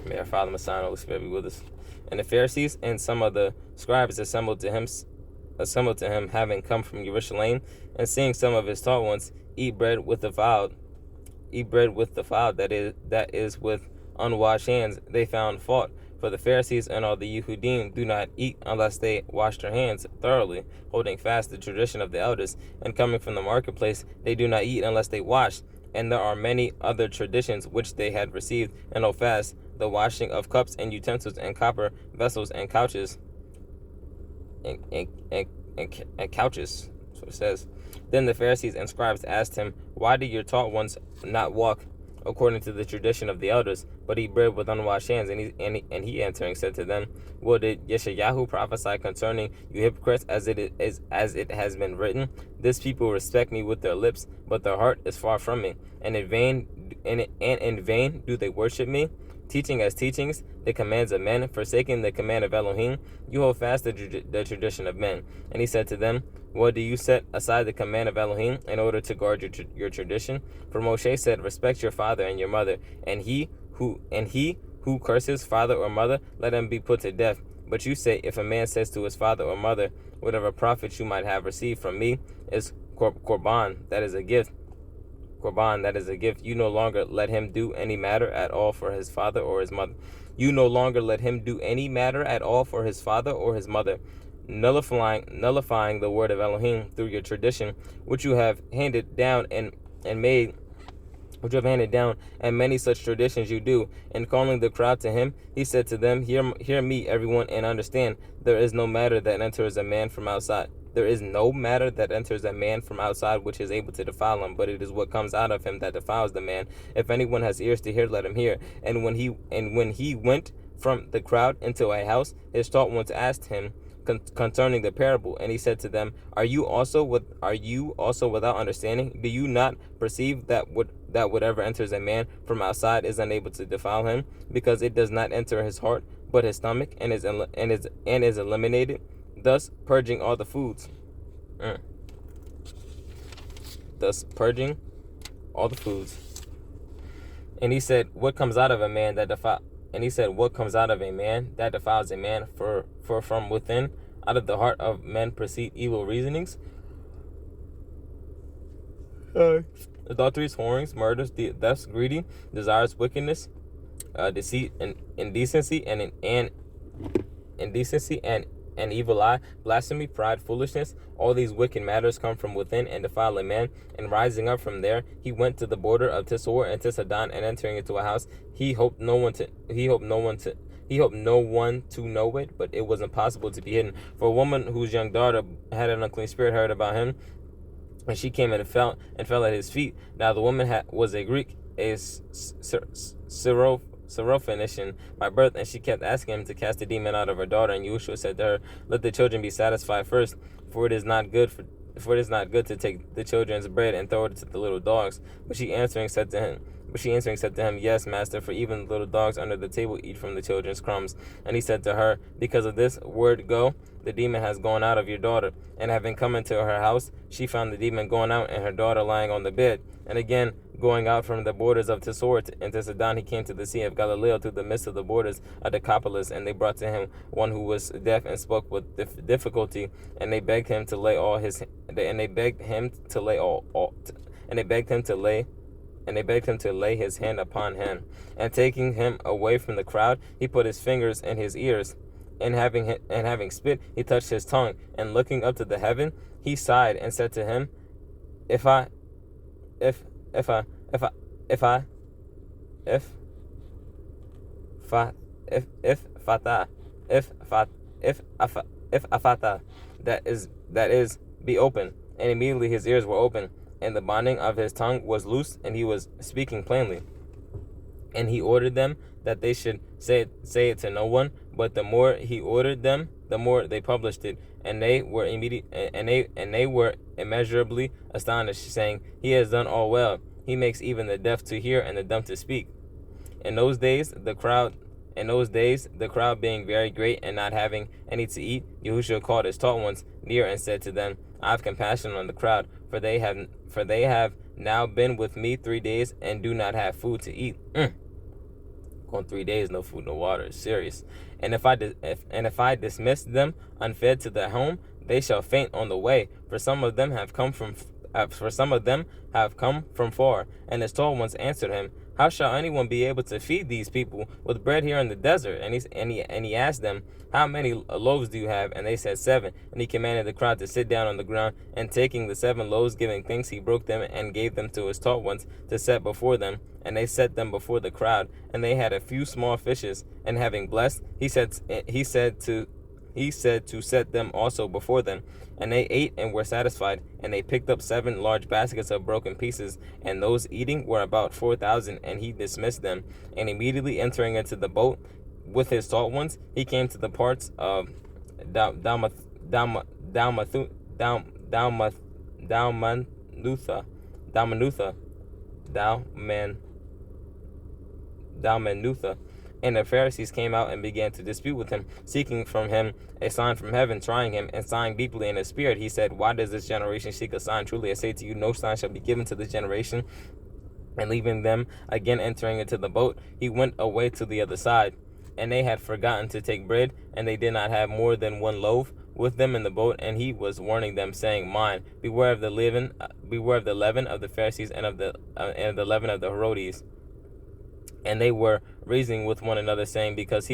May our Father, Messiah, and Holy Spirit be with us. And the Pharisees and some of the scribes assembled to him, having come from Jerusalem, and seeing some of his taught ones eat bread with defiled, that is with unwashed hands, they found fault. For the Pharisees and all the Yehudim do not eat unless they wash their hands thoroughly, holding fast the tradition of the elders. And coming from the marketplace, they do not eat unless they wash. And there are many other traditions which they had received, and hold fast: the washing of cups and utensils and copper vessels and couches and couches. That's what it says. Then the Pharisees and scribes asked him, "Why do your taught ones not walk according to the tradition of the elders, but eat bread with unwashed hands?" And he answering said to them, "Well, did Yeshayahu prophesy concerning you hypocrites, as it has been written, this people respect me with their lips, but their heart is far from me, and in vain do they worship me, teaching as teachings the commands of men, forsaking the command of Elohim. You hold fast the tradition of men." And he said to them, "Well, do you set aside the command of Elohim in order to guard your tradition? For Moshe said, 'Respect your father and your mother,' and he who curses father or mother, let him be put to death. But you say, if a man says to his father or mother, 'Whatever profit you might have received from me is korban, that is a gift,' you no longer let him do any matter at all for his father or his mother. You no longer let him do any matter at all for his father or his mother, nullifying the word of Elohim through your tradition, which you have handed down and many such traditions you do." And calling the crowd to him, he said to them, Hear me, everyone, and understand. There is no matter that enters a man from outside. There is no matter that enters a man from outside which is able to defile him, but it is what comes out of him that defiles the man. If anyone has ears to hear, let him hear. And when he went from the crowd into a house, his taught ones asked him concerning the parable, and he said to them, Are you also without understanding? Do you not perceive that whatever enters a man from outside is unable to defile him, because it does not enter his heart, but his stomach, and is eliminated, thus purging all the foods. Thus purging all the foods. And he said, What comes out of a man that defiles a man? For from within, out of the heart of men proceed evil reasonings, adulteries, whorings, murders, thefts, greedy, desires, wickedness, deceit, and indecency, and evil eye, blasphemy, pride, foolishness. All these wicked matters come from within and defile a man. And rising up from there, he went to the border of Tisor and Tisadon, and entering into a house, he hoped no one to know it, but it was impossible to be hidden. For a woman whose young daughter had an unclean spirit heard about him, and she came and fell at his feet. Now the woman was a Greek, a Syrophoenician by birth, and she kept asking him to cast the demon out of her daughter. And Yahushua said to her, Let the children be satisfied first, for it is not good to take the children's bread and throw it to the little dogs. But she answering said to him, Yes, master, for even little dogs under the table eat from the children's crumbs. And he said to her, Because of this word go, the demon has gone out of your daughter. And having come into her house, she found the demon going out and her daughter lying on the bed. And again, going out from the borders of Tisor into Sidon, he came to the Sea of Galilee through the midst of the borders of Decapolis. And they brought to him one who was deaf and spoke with difficulty. And they begged him to lay his hand upon him. And taking him away from the crowd, he put his fingers in his ears. And having spit, he touched his tongue. And looking up to the heaven, he sighed and said to him, If afata, that is, be open. And immediately his ears were open, and the binding of his tongue was loosed, and he was speaking plainly. And he ordered them that they should say it to no one, but the more he ordered them, the more they published it. And they were immeasurably astonished, saying, He has done all well. He makes even the deaf to hear and the dumb to speak. In those days, the crowd being very great and not having any to eat, Yahushua called his taught ones near and said to them, I have compassion on the crowd, for they have now been with me 3 days and do not have food to eat. Going 3 days, no food, no water. It's serious. And if I dismiss them unfed to their home, they shall faint on the way. For some of them have come from far. And his tall ones answered him, how shall anyone be able to feed these people with bread here in the desert? And he asked them, how many loaves do you have? And they said 7. And he commanded the crowd to sit down on the ground. And taking the 7 loaves, giving thanks, he broke them and gave them to his taught ones to set before them. And they set them before the crowd. And they had a few small fishes. And having blessed, he said to set them also before them. And they ate and were satisfied. And they picked up 7 large baskets of broken pieces. And those eating were about 4,000. And he dismissed them. And immediately entering into the boat with his taught ones, he came to the parts of Dalmanutha, and the Pharisees came out and began to dispute with him, seeking from him a sign from heaven, trying him, and sighing deeply in his spirit. He said, why does this generation seek a sign? Truly I say to you, no sign shall be given to this generation. And leaving them, again entering into the boat, he went away to the other side. And they had forgotten to take bread, and they did not have more than 1 loaf with them in the boat. And he was warning them, saying, mind, beware of the leaven of the Pharisees and of the leaven of the Herodians. And they were reasoning with one another, saying, because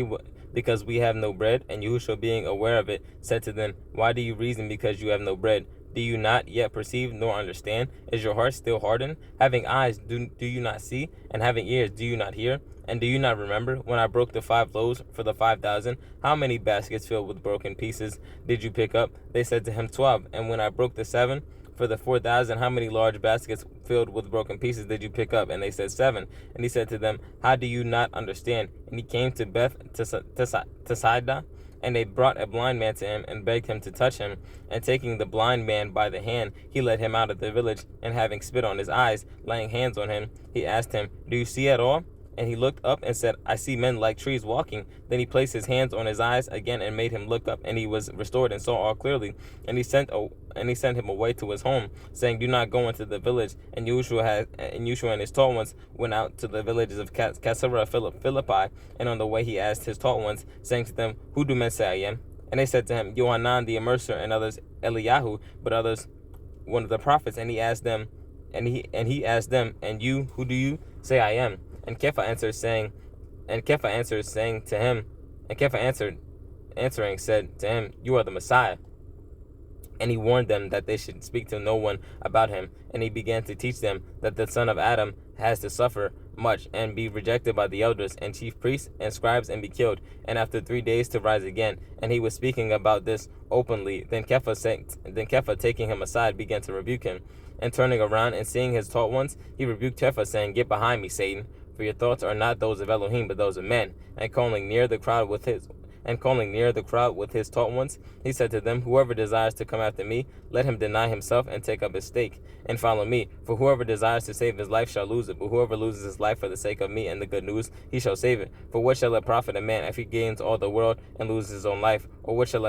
we have no bread. And Yahushua, being aware of it, said to them, why do you reason because you have no bread? Do you not yet perceive nor understand? Is your heart still hardened? Having eyes, do you not see? And having ears, do you not hear? And do you not remember when I broke the 5 loaves for the 5,000? How many baskets filled with broken pieces did you pick up? They said to him, 12. And when I broke the 7 for the 4,000, how many large baskets filled with broken pieces did you pick up? And they said 7. And he said to them, how do you not understand? And he came to Bethsaida, and they brought a blind man to him and begged him to touch him. And taking the blind man by the hand, he led him out of the village. And having spit on his eyes, laying hands on him, he asked him, do you see at all? And he looked up and said, I see men like trees walking. Then he placed his hands on his eyes again and made him look up, and he was restored and saw all clearly. And he sent him away to his home, saying, do not go into the village. And Yeshua and his taught ones went out to the villages of Caesarea Philippi. And on the way he asked his taught ones, saying to them, who do men say I am? And they said to him, Yohanan the Immerser, and others Eliyahu, but others one of the prophets. And he asked them, and and you, who do you say I am? And Kepha answered, answering, said to him, you are the Messiah. And he warned them that they should speak to no one about him. And he began to teach them that the son of Adam has to suffer much and be rejected by the elders and chief priests and scribes and be killed, and after 3 days to rise again. And he was speaking about this openly. Then Kepha, taking him aside, began to rebuke him. And turning around and seeing his taught ones, he rebuked Kepha, saying, get behind me, Satan, for your thoughts are not those of Elohim, but those of men. And calling near the crowd with his taught ones, he said to them, whoever desires to come after me, let him deny himself and take up his stake and follow me. For whoever desires to save his life shall lose it, but whoever loses his life for the sake of me and the good news, he shall save it. For what shall it profit a man if he gains all the world and loses his own life? Or what shall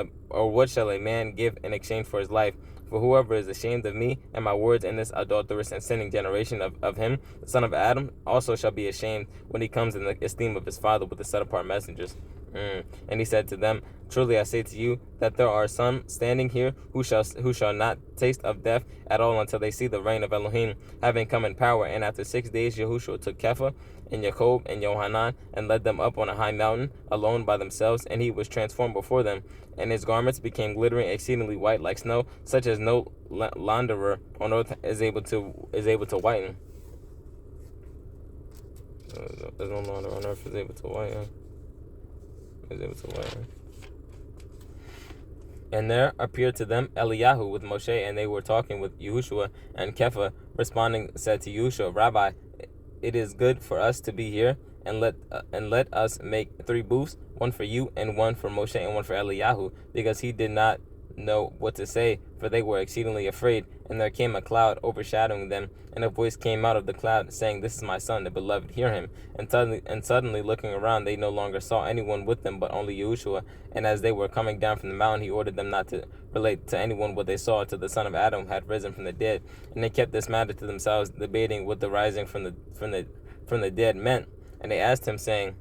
a man give in exchange for his life? For whoever is ashamed of me and my words in this adulterous and sinning generation of him, the son of Adam, also shall be ashamed when he comes in the esteem of his Father with the set-apart messengers. And he said to them, truly I say to you that there are some standing here who shall not taste of death at all until they see the reign of Elohim having come in power. And after 6 days Yahushua took Kepha and Jacob and Yohanan and led them up on a high mountain alone by themselves, and he was transformed before them, and his garments became glittering exceedingly white like snow, such as no launderer on earth is able to whiten. There's no launderer on earth is able to whiten. And there appeared to them Eliyahu with Moshe, and they were talking with Yahushua. And Kepha, responding, said to Yahushua, Rabbi, it is good for us to be here, and let us make 3 booths, one for you, and one for Moshe, and one for Eliyahu, because he did not know what to say, for they were exceedingly afraid. And there came a cloud overshadowing them, and a voice came out of the cloud, saying, this is my son, the beloved, hear him. And suddenly looking around, they no longer saw anyone with them, but only Yahushua. And as they were coming down from the mountain, he ordered them not to relate to anyone what they saw till the son of Adam had risen from the dead. And they kept this matter to themselves, debating what the rising from the dead meant. And they asked him, saying,